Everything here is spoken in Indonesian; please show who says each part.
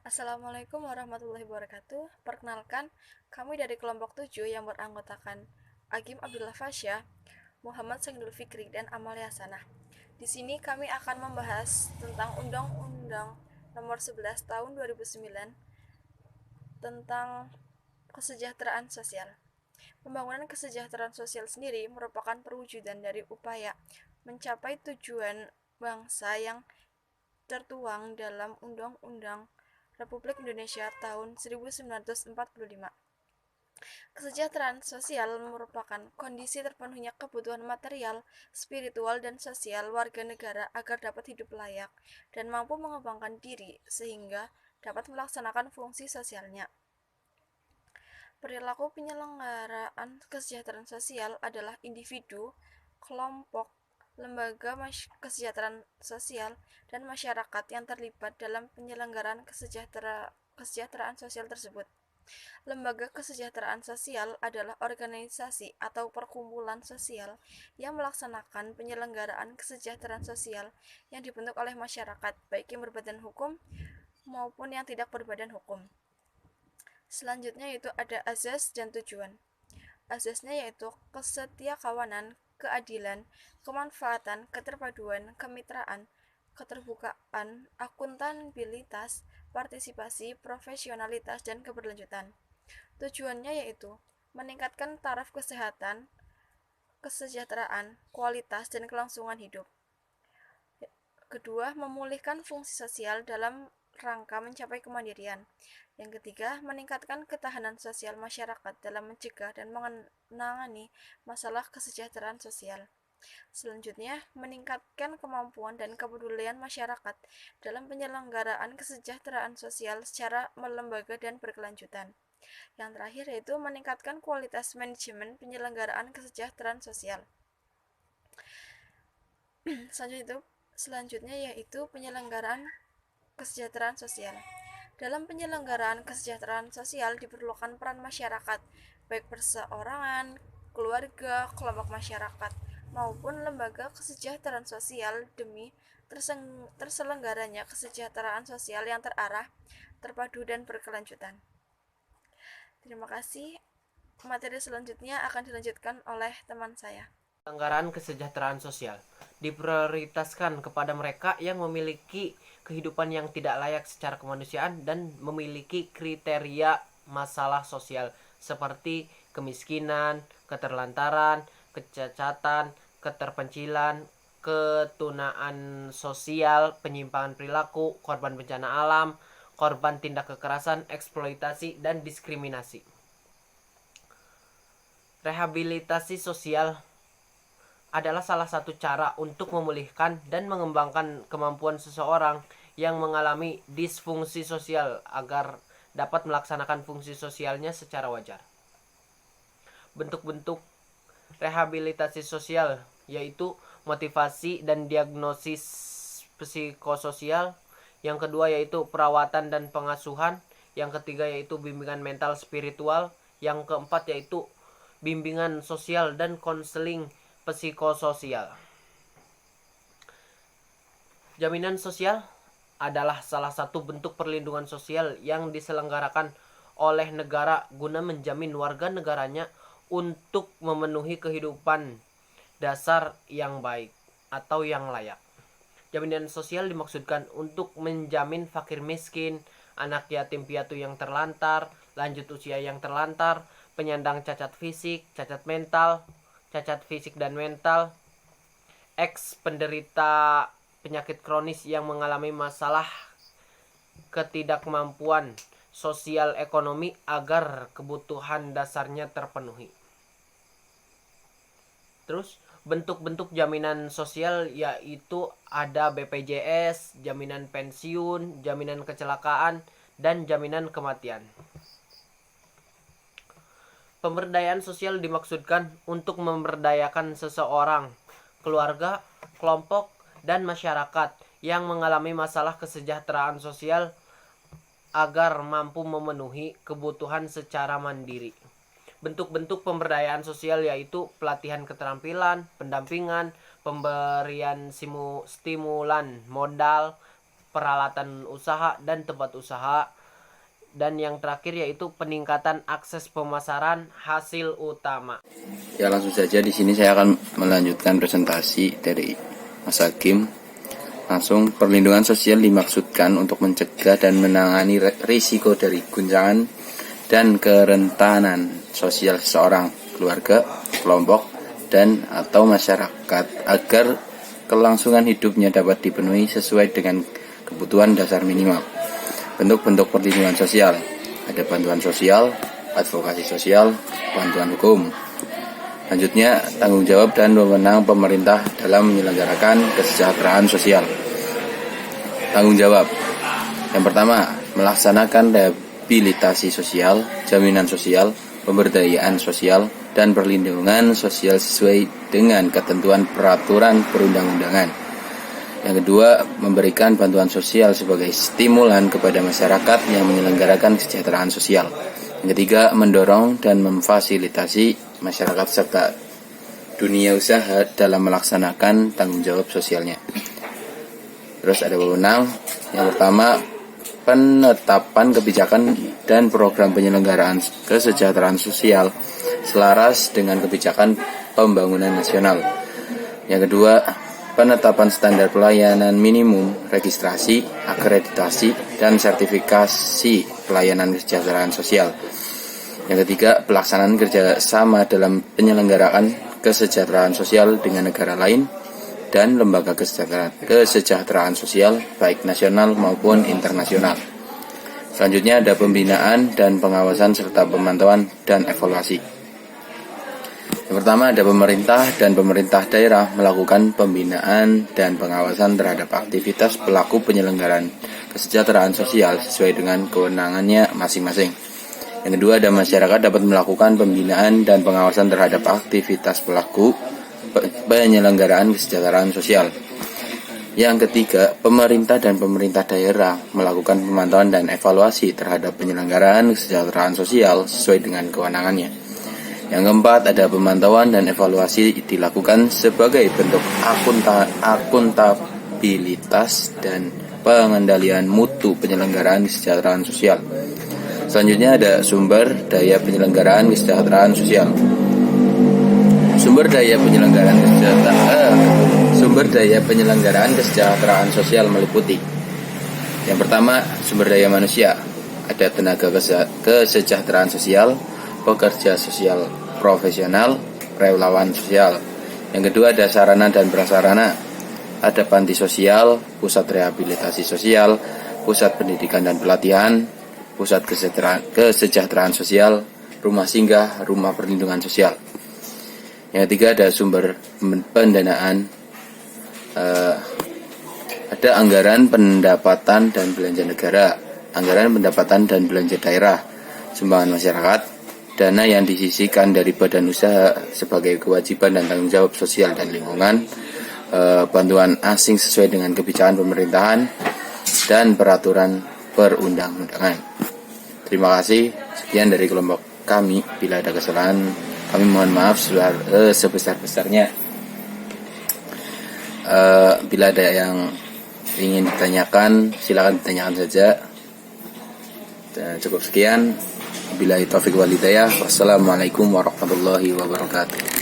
Speaker 1: Assalamualaikum warahmatullahi wabarakatuh. Perkenalkan, kami dari kelompok 7 yang beranggotakan Agim Abdullah Fasya, Muhammad Sengdul Fikri, dan Amalia Sanah. Di sini kami akan membahas tentang Undang-Undang Nomor 11 Tahun 2009 tentang kesejahteraan sosial. Pembangunan kesejahteraan sosial sendiri merupakan perwujudan dari upaya mencapai tujuan bangsa yang tertuang dalam Undang-Undang Republik Indonesia tahun 1945. Kesejahteraan sosial merupakan kondisi terpenuhnya kebutuhan material, spiritual, dan sosial warga negara agar dapat hidup layak dan mampu mengembangkan diri sehingga dapat melaksanakan fungsi sosialnya. Perilaku penyelenggaraan kesejahteraan sosial adalah individu, kelompok, lembaga kesejahteraan sosial, dan masyarakat yang terlibat dalam penyelenggaraan kesejahteraan sosial tersebut. Lembaga kesejahteraan sosial adalah organisasi atau perkumpulan sosial yang melaksanakan penyelenggaraan kesejahteraan sosial yang dibentuk oleh masyarakat, baik yang berbadan hukum maupun yang tidak berbadan hukum. Selanjutnya yaitu ada azas dan tujuan. Azasnya yaitu kesetiakawanan, keadilan, kemanfaatan, keterpaduan, kemitraan, keterbukaan, akuntabilitas, partisipasi, profesionalitas, dan keberlanjutan. Tujuannya yaitu meningkatkan taraf kesehatan, kesejahteraan, kualitas, dan kelangsungan hidup. Kedua, memulihkan fungsi sosial dalam rangka mencapai kemandirian. Yang ketiga, meningkatkan ketahanan sosial masyarakat dalam mencegah dan menangani masalah kesejahteraan sosial. Selanjutnya, meningkatkan kemampuan dan kepedulian masyarakat dalam penyelenggaraan kesejahteraan sosial secara melembaga dan berkelanjutan. Yang terakhir yaitu meningkatkan kualitas manajemen penyelenggaraan kesejahteraan sosial. Selanjutnya yaitu penyelenggaraan kesejahteraan sosial. Dalam penyelenggaraan kesejahteraan sosial diperlukan peran masyarakat, baik perseorangan, keluarga, kelompok masyarakat, maupun lembaga kesejahteraan sosial demi terselenggaranya kesejahteraan sosial yang terarah, terpadu, dan berkelanjutan. Terima kasih. Materi selanjutnya akan dilanjutkan oleh teman saya.
Speaker 2: Penyelenggaraan kesejahteraan sosial diprioritaskan kepada mereka yang memiliki kehidupan yang tidak layak secara kemanusiaan dan memiliki kriteria masalah sosial seperti kemiskinan, keterlantaran, kecacatan, keterpencilan, ketunaan sosial, penyimpangan perilaku, korban bencana alam, korban tindak kekerasan, eksploitasi, dan diskriminasi. Rehabilitasi sosial adalah salah satu cara untuk memulihkan dan mengembangkan kemampuan seseorang yang mengalami disfungsi sosial agar dapat melaksanakan fungsi sosialnya secara wajar. Bentuk-bentuk rehabilitasi sosial yaitu motivasi dan diagnosis psikososial, yang kedua yaitu perawatan dan pengasuhan, yang ketiga yaitu bimbingan mental spiritual, yang keempat yaitu bimbingan sosial dan konseling psikososial. Jaminan sosial adalah salah satu bentuk perlindungan sosial yang diselenggarakan oleh negara guna menjamin warga negaranya untuk memenuhi kehidupan dasar yang baik atau yang layak. Jaminan sosial dimaksudkan untuk menjamin fakir miskin, anak yatim piatu yang terlantar, lanjut usia yang terlantar, penyandang cacat fisik, cacat mental, cacat fisik dan mental, penderita penyakit kronis yang mengalami masalah ketidakmampuan sosial ekonomi agar kebutuhan dasarnya terpenuhi. Terus bentuk-bentuk jaminan sosial yaitu ada BPJS, jaminan pensiun, jaminan kecelakaan, dan jaminan kematian. Pemberdayaan sosial dimaksudkan untuk memberdayakan seseorang, keluarga, kelompok, dan masyarakat yang mengalami masalah kesejahteraan sosial agar mampu memenuhi kebutuhan secara mandiri. Bentuk-bentuk pemberdayaan sosial yaitu pelatihan keterampilan, pendampingan, pemberian stimulan modal, peralatan usaha dan tempat usaha. Dan yang terakhir yaitu peningkatan akses pemasaran hasil utama.
Speaker 3: Ya, langsung saja di sini saya akan melanjutkan presentasi dari Mas Hakim. Langsung, perlindungan sosial dimaksudkan untuk mencegah dan menangani risiko dari guncangan dan kerentanan sosial seseorang, keluarga, kelompok, dan atau masyarakat agar kelangsungan hidupnya dapat dipenuhi sesuai dengan kebutuhan dasar minimal. Bentuk-bentuk perlindungan sosial, ada bantuan sosial, advokasi sosial, bantuan hukum. Selanjutnya, tanggung jawab dan wewenang pemerintah dalam menyelenggarakan kesejahteraan sosial. Tanggung jawab. Yang pertama, melaksanakan rehabilitasi sosial, jaminan sosial, pemberdayaan sosial, dan perlindungan sosial sesuai dengan ketentuan peraturan perundang-undangan. Yang kedua, memberikan bantuan sosial sebagai stimulan kepada masyarakat yang menyelenggarakan kesejahteraan sosial. Yang ketiga, mendorong dan memfasilitasi masyarakat serta dunia usaha dalam melaksanakan tanggung jawab sosialnya. Terus ada wewenang. Yang pertama, penetapan kebijakan dan program penyelenggaraan kesejahteraan sosial selaras dengan kebijakan pembangunan nasional. Yang kedua, penetapan standar pelayanan minimum, registrasi, akreditasi, dan sertifikasi pelayanan kesejahteraan sosial. Yang ketiga, pelaksanaan kerjasama dalam penyelenggaraan kesejahteraan sosial dengan negara lain dan lembaga kesejahteraan sosial baik nasional maupun internasional. Selanjutnya ada pembinaan dan pengawasan serta pemantauan dan evaluasi. Yang pertama ada pemerintah dan pemerintah daerah melakukan pembinaan dan pengawasan terhadap aktivitas pelaku penyelenggaraan kesejahteraan sosial sesuai dengan kewenangannya masing-masing. Yang kedua ada masyarakat dapat melakukan pembinaan dan pengawasan terhadap aktivitas pelaku penyelenggaraan kesejahteraan sosial. Yang ketiga, pemerintah dan pemerintah daerah melakukan pemantauan dan evaluasi terhadap penyelenggaraan kesejahteraan sosial sesuai dengan kewenangannya. Yang keempat, ada pemantauan dan evaluasi dilakukan sebagai bentuk akuntabilitas dan pengendalian mutu penyelenggaraan kesejahteraan sosial. Selanjutnya ada sumber daya penyelenggaraan kesejahteraan sosial. Sumber daya penyelenggaraan kesejahteraan sosial meliputi: yang pertama, sumber daya manusia. Ada tenaga kesejahteraan sosial, pekerja sosial profesional, relawan sosial. Yang kedua ada sarana dan prasarana. Ada panti sosial, pusat rehabilitasi sosial, pusat pendidikan dan pelatihan, pusat kesejahteraan sosial, rumah singgah, rumah perlindungan sosial. Yang ketiga ada sumber pendanaan. Ada anggaran pendapatan dan belanja negara, anggaran pendapatan dan belanja daerah, sumbangan masyarakat, dana yang disisihkan dari badan usaha sebagai kewajiban dan tanggung jawab sosial dan lingkungan, bantuan asing sesuai dengan kebijakan pemerintahan, dan peraturan perundang-undangan. Terima kasih. Sekian dari kelompok kami. Bila ada kesalahan, kami mohon maaf sebesar-besarnya. Bila ada yang ingin ditanyakan, silakan ditanyakan saja. Cukup sekian. Billahi taufiq wal hidayah. Wassalamualaikum warahmatullahi wabarakatuh.